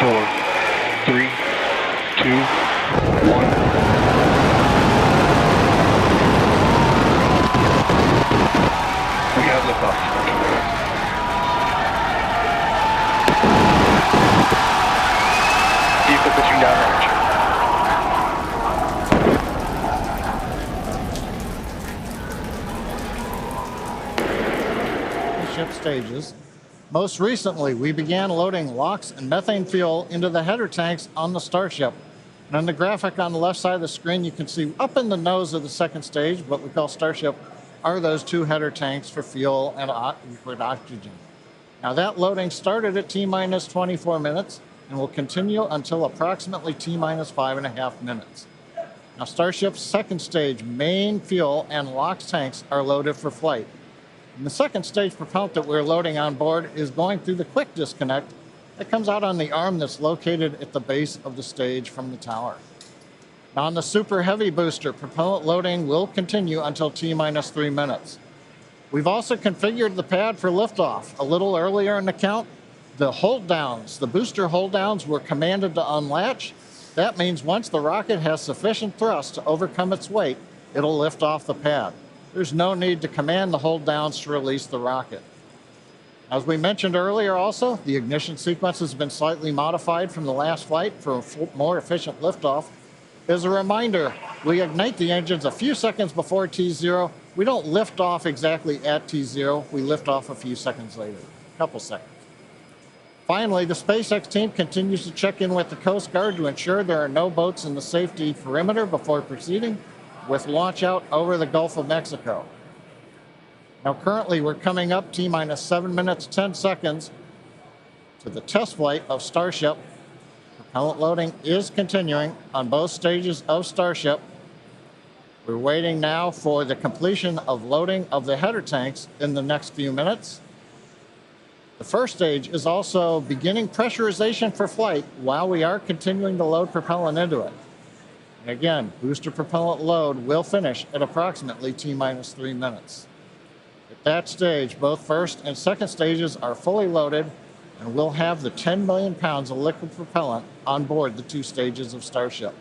4, 3, 2, 1. We have liftoff. Vehicle pushing down range. Ship stages. Most recently, we began loading LOX and methane fuel into the header tanks on the Starship. And on the graphic on the left side of the screen, you can see up in the nose of the second stage, what we call Starship, are those two header tanks for fuel and liquid oxygen. Now that loading started at T-minus 24 minutes and will continue until approximately T-minus 5.5 minutes. Now Starship's second stage main fuel and LOX tanks are loaded for flight. And the second stage propellant that we're loading on board is going through the quick disconnect that comes out on the arm that's located at the base of the stage from the tower. Now on the Super Heavy booster, propellant loading will continue until T-minus 3 minutes. We've also configured the pad for liftoff. A little earlier in the count, the hold downs, the booster hold downs were commanded to unlatch. That means once the rocket has sufficient thrust to overcome its weight, it'll lift off the pad. There's no need to command the hold downs to release the rocket. As we mentioned earlier also, the ignition sequence has been slightly modified from the last flight for a more efficient liftoff. As a reminder, we ignite the engines a few seconds before T0. We don't lift off exactly at T0. We lift off a few seconds later, a couple seconds. Finally, the SpaceX team continues to check in with the Coast Guard to ensure there are no boats in the safety perimeter before proceeding with launch out over the Gulf of Mexico. Now currently we're coming up T-minus 7 minutes, 10 seconds to the test flight of Starship. Propellant loading is continuing on both stages of Starship. We're waiting now for the completion of loading of the header tanks in the next few minutes. The first stage is also beginning pressurization for flight while we are continuing to load propellant into it. Again, booster propellant load will finish at approximately T-minus 3 minutes. At that stage, both first and second stages are fully loaded, and we'll have the 10 million pounds of liquid propellant on board the two stages of Starship.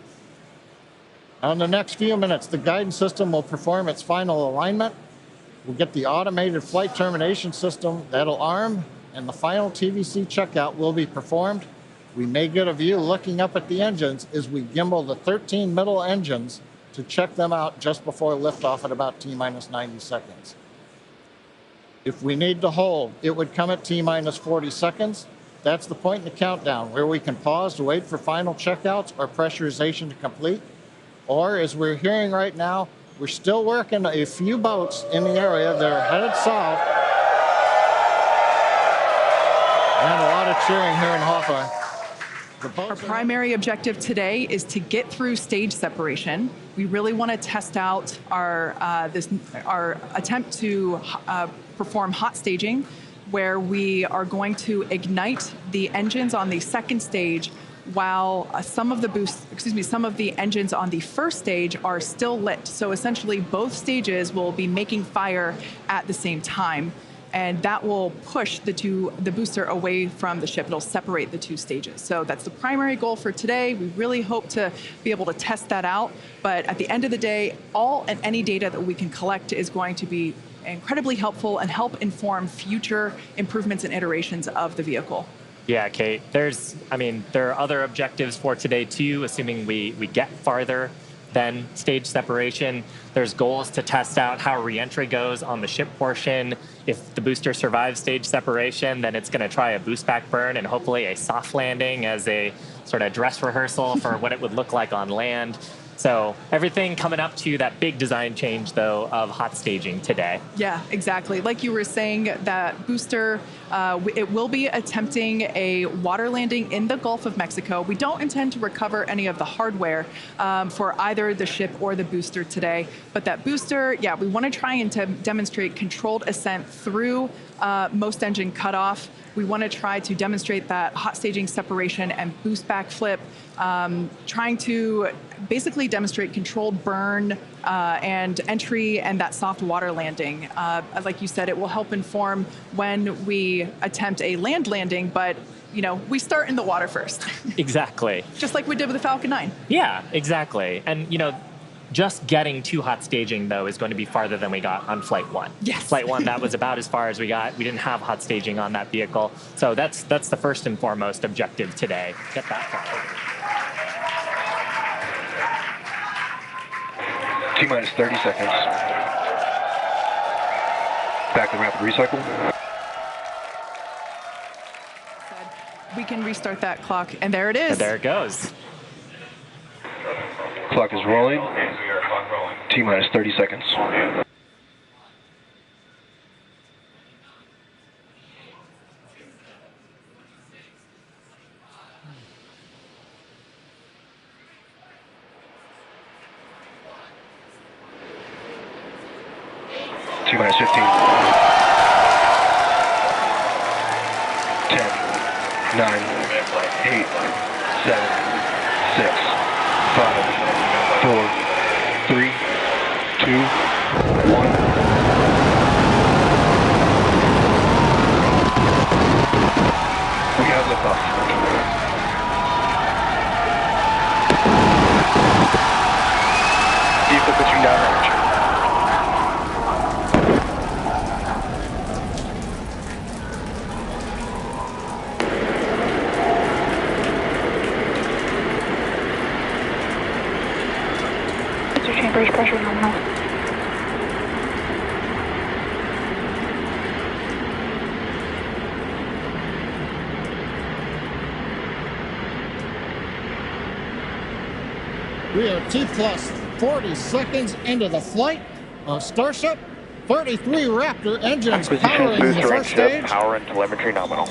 Now in the next few minutes, the guidance system will perform its final alignment. We'll get the automated flight termination system that'll arm, and the final TVC checkout will be performed. We may get a view looking up at the engines as we gimbal the 13 middle engines to check them out just before liftoff at about T-minus 90 seconds. If we need to hold, it would come at T-minus 40 seconds. That's the point in the countdown where we can pause to wait for final checkouts or pressurization to complete. Or as we're hearing right now, we're still working a few boats in the area that are headed south. And a lot of cheering here in Hawthorne. Our primary objective today is to get through stage separation. We really want to test out our attempt to perform hot staging, where we are going to ignite the engines on the second stage while some of the engines on the first stage are still lit. So essentially both stages will be making fire at the same time. And that will push the booster away from the ship. It'll separate the two stages. So that's the primary goal for today. We really hope to be able to test that out. But at the end of the day, all and any data that we can collect is going to be incredibly helpful and help inform future improvements and iterations of the vehicle. Yeah, Kate, there are other objectives for today too, assuming we get farther than stage separation. There's goals to test out how reentry goes on the ship portion. If the booster survives stage separation, then it's going to try a boost back burn and hopefully a soft landing as a sort of dress rehearsal for what it would look like on land. So everything coming up to that big design change, though, of hot staging today. Yeah, exactly. Like you were saying, that booster, it will be attempting a water landing in the Gulf of Mexico. We don't intend to recover any of the hardware for either the ship or the booster today. But that booster, yeah, we want to try and demonstrate controlled ascent through most engine cutoff. We want to try to demonstrate that hot staging separation and boost back flip, trying to basically demonstrate controlled burn and entry and that soft water landing. Like you said, it will help inform when we attempt a land landing, but we start in the water first. Exactly. Just like we did with the Falcon 9. Yeah, exactly. And, just getting to hot staging, though, is going to be farther than we got on Flight 1. Yes. Flight 1, that was about as far as we got. We didn't have hot staging on that vehicle. So that's the first and foremost objective today. Get that far. T-minus 30 seconds. Back to rapid recycle. We can restart that clock, and there it is. And there it goes. Clock is rolling. T-minus 30 seconds. T-minus 15. 10, 9, 8, 7, 6, 5, 4, 3, 2, 1. We have liftoff. Vehicle pitching downrange. Chambers pressure nominal. We are T plus 40 seconds into the flight of Starship. 33 Raptor engines powering the first stage. Power and telemetry nominal.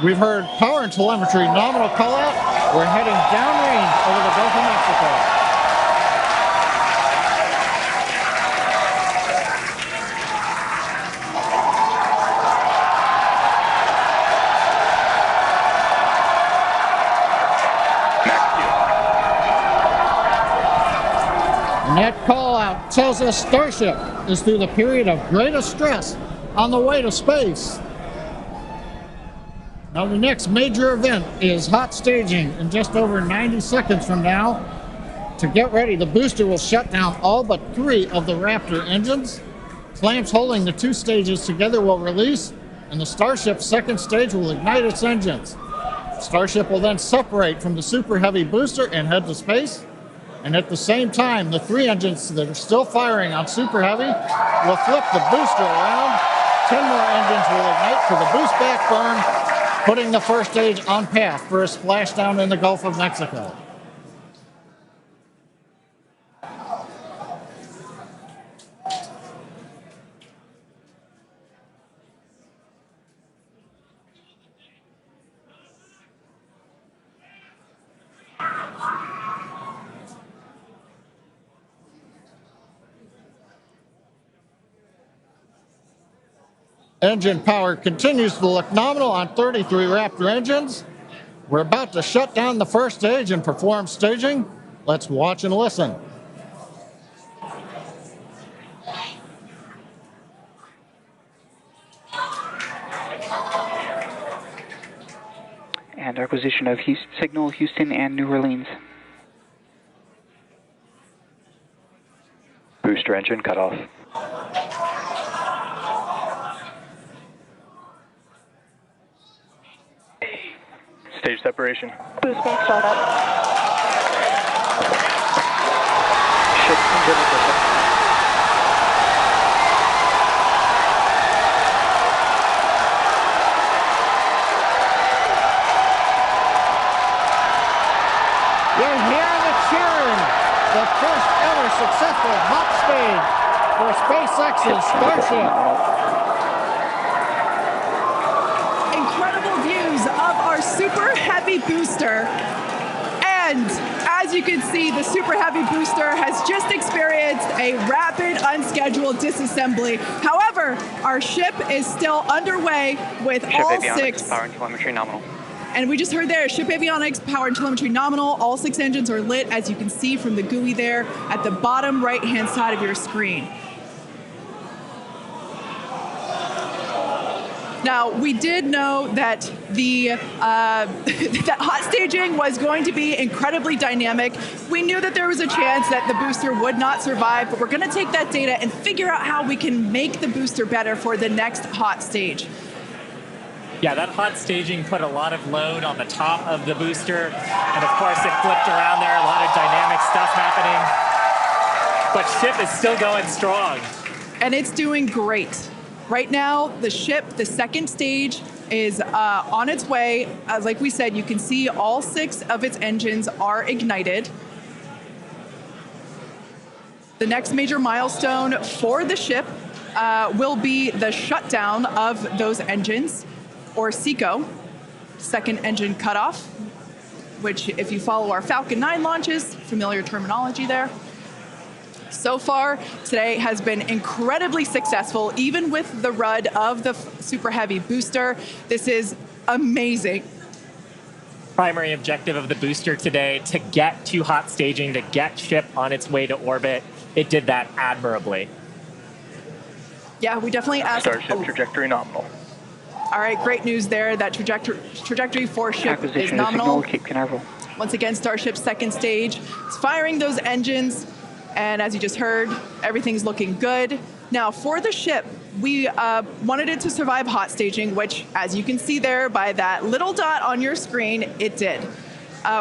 We've heard power and telemetry nominal call out. We're heading downrange over the Gulf of Mexico. And that call out tells us Starship is through the period of greatest stress on the way to space. Now the next major event is hot staging in just over 90 seconds from now. To get ready, the booster will shut down all but 3 of the Raptor engines. Clamps holding the 2 stages together will release, and the Starship's second stage will ignite its engines. Starship will then separate from the Super Heavy booster and head to space. And at the same time, the 3 engines that are still firing on Super Heavy will flip the booster around. 10 more engines will ignite for the boost back burn, putting the first stage on path for a splashdown in the Gulf of Mexico. Engine power continues to look nominal on 33 Raptor engines. We're about to shut down the first stage and perform staging. Let's watch and listen. And acquisition of signal Houston and New Orleans. Booster engine cut off. Stage separation. Boost back startup. Ship engine ignition. You're hearing the cheering. The first ever successful hot stage for SpaceX's Starship. Incredible views of our Super Heavy booster. And as you can see, the Super Heavy booster has just experienced a rapid, unscheduled disassembly. However, our ship is still underway with Ship all avionics, 6. power and telemetry nominal. And we just heard there, ship avionics, power and telemetry nominal. All 6 engines are lit, as you can see from the GUI there at the bottom right-hand side of your screen. Now, we did know that that hot staging was going to be incredibly dynamic. We knew that there was a chance that the booster would not survive, but we're going to take that data and figure out how we can make the booster better for the next hot stage. Yeah, that hot staging put a lot of load on the top of the booster, and of course it flipped around there, a lot of dynamic stuff happening. But ship is still going strong. And it's doing great. Right now, the ship, the second stage, is on its way. Like we said, you can see all 6 of its engines are ignited. The next major milestone for the ship will be the shutdown of those engines, or SECO, second engine cutoff, which if you follow our Falcon 9 launches, familiar terminology there. So far, today has been incredibly successful, even with the RUD of the Super Heavy booster. This is amazing. Primary objective of the booster today, to get to hot staging, to get ship on its way to orbit. It did that admirably. Yeah, we definitely asked. Starship trajectory nominal. All right, great news there. That trajectory for ship is Acquisition of nominal. signal, Cape Canaveral. Once again, Starship's second stage is firing those engines. And as you just heard, everything's looking good. Now, for the ship, we wanted it to survive hot staging, which, as you can see there by that little dot on your screen, it did.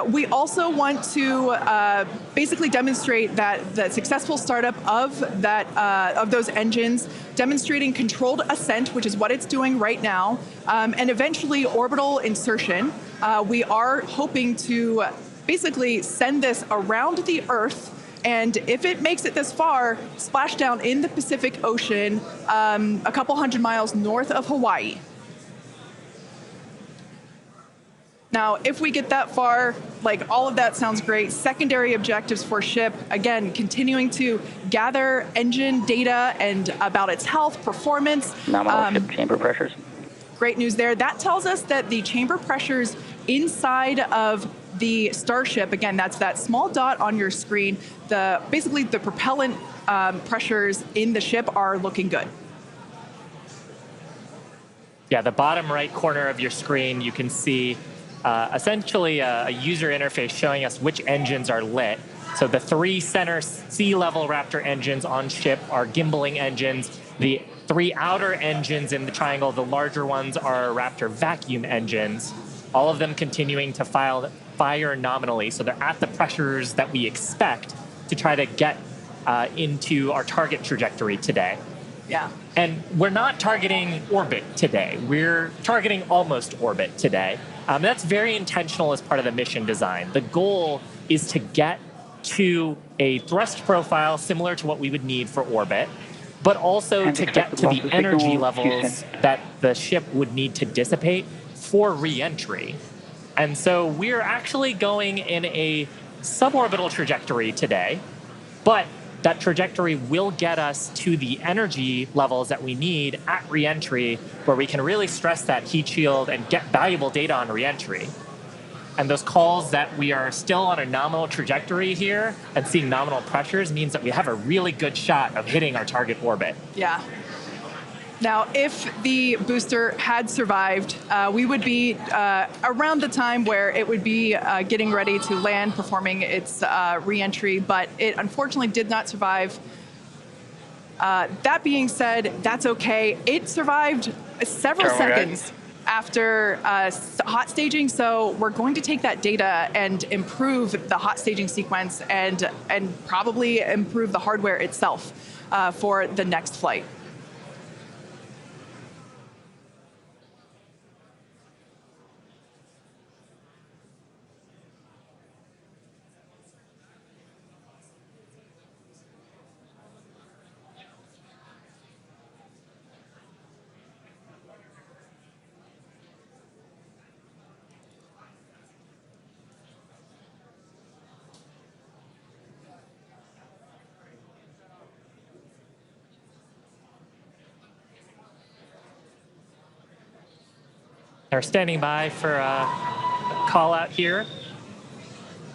We also want to basically demonstrate that the successful startup of those engines, demonstrating controlled ascent, which is what it's doing right now, and eventually orbital insertion. We are hoping to basically send this around the Earth, and if it makes it this far, splash down in the Pacific Ocean, a couple hundred miles north of Hawaii. Now, if we get that far, like all of that sounds great. Secondary objectives for ship, again, continuing to gather engine data and about its health, performance. Nominal ship chamber pressures. Great news there. That tells us that the chamber pressures inside of the Starship, again, that's that small dot on your screen, basically the propellant pressures in the ship are looking good. Yeah, the bottom right corner of your screen, you can see essentially a user interface showing us which engines are lit. So the 3 center sea level Raptor engines on ship are gimbaling engines. The 3 outer engines in the triangle, the larger ones, are Raptor vacuum engines. All of them continuing to fire nominally, so they're at the pressures that we expect to try to get into our target trajectory today. Yeah. And we're not targeting orbit today. We're targeting almost orbit today. That's very intentional as part of the mission design. The goal is to get to a thrust profile similar to what we would need for orbit, but also to get to the energy levels that the ship would need to dissipate for re-entry. And so we're actually going in a suborbital trajectory today, but that trajectory will get us to the energy levels that we need at re-entry, where we can really stress that heat shield and get valuable data on re-entry. And those calls that we are still on a nominal trajectory here and seeing nominal pressures means that we have a really good shot of hitting our target orbit. Yeah. Now, if the booster had survived, we would be around the time where it would be getting ready to land, performing its re-entry, but it unfortunately did not survive. That being said, that's okay. It survived several seconds after hot staging, so we're going to take that data and improve the hot staging sequence and probably improve the hardware itself for the next flight. They're standing by for call out here.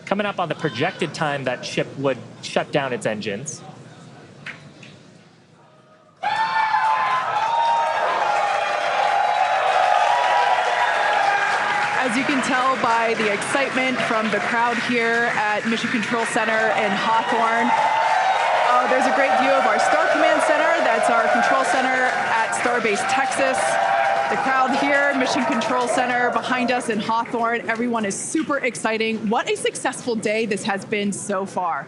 Coming up on the projected time that ship would shut down its engines. As you can tell by the excitement from the crowd here at Mission Control Center in Hawthorne, there's a great view of our Star Command Center. That's our control center at Starbase Texas. The crowd here, Mission Control Center behind us in Hawthorne. Everyone is super exciting. What a successful day this has been so far.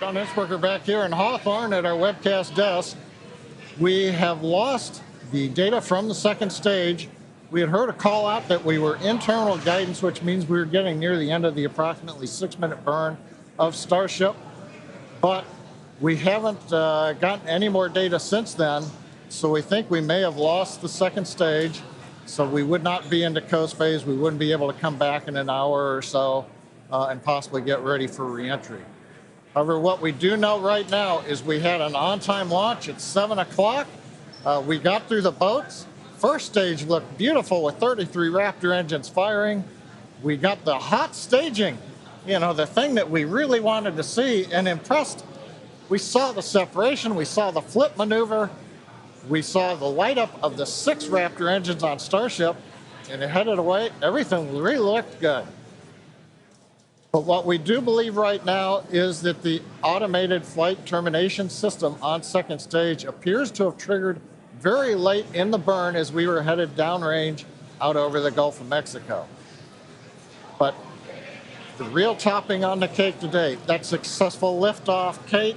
John Innsbrucker back here in Hawthorne at our webcast desk. We have lost the data from the second stage. We had heard a call out that we were internal guidance, which means we were getting near the end of the approximately 6-minute burn of Starship. But we haven't gotten any more data since then. So we think we may have lost the second stage. So we would not be into coast phase. We wouldn't be able to come back in an hour or so and possibly get ready for reentry. However, what we do know right now is we had an on-time launch at 7 o'clock. We got through the boats. First stage looked beautiful with 33 Raptor engines firing. We got the hot staging, the thing that we really wanted to see and impressed. We saw the separation. We saw the flip maneuver. We saw the light up of the 6 Raptor engines on Starship, and it headed away. Everything really looked good. But what we do believe right now is that the automated flight termination system on second stage appears to have triggered very late in the burn as we were headed downrange out over the Gulf of Mexico. But the real topping on the cake today, that successful liftoff, Kate,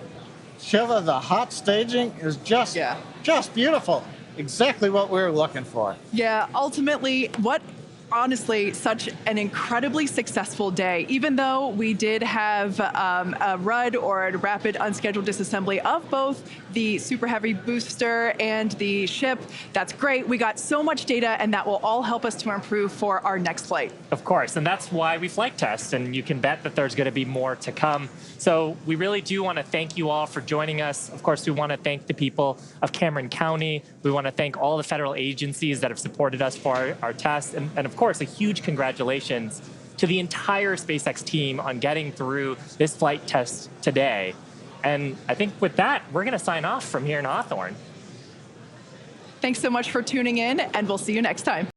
Shiva, the hot staging is just beautiful. Exactly what we were looking for. Yeah, ultimately, honestly, such an incredibly successful day. Even though we did have a RUD or a rapid unscheduled disassembly of both the Super Heavy booster and the ship, that's great. We got so much data, and that will all help us to improve for our next flight. Of course, and that's why we flight test, and you can bet that there's going to be more to come. So we really do want to thank you all for joining us. Of course, we want to thank the people of Cameron County. We want to thank all the federal agencies that have supported us for our test. And of course, a huge congratulations to the entire SpaceX team on getting through this flight test today. And I think with that, we're going to sign off from here in Hawthorne. Thanks so much for tuning in, and we'll see you next time.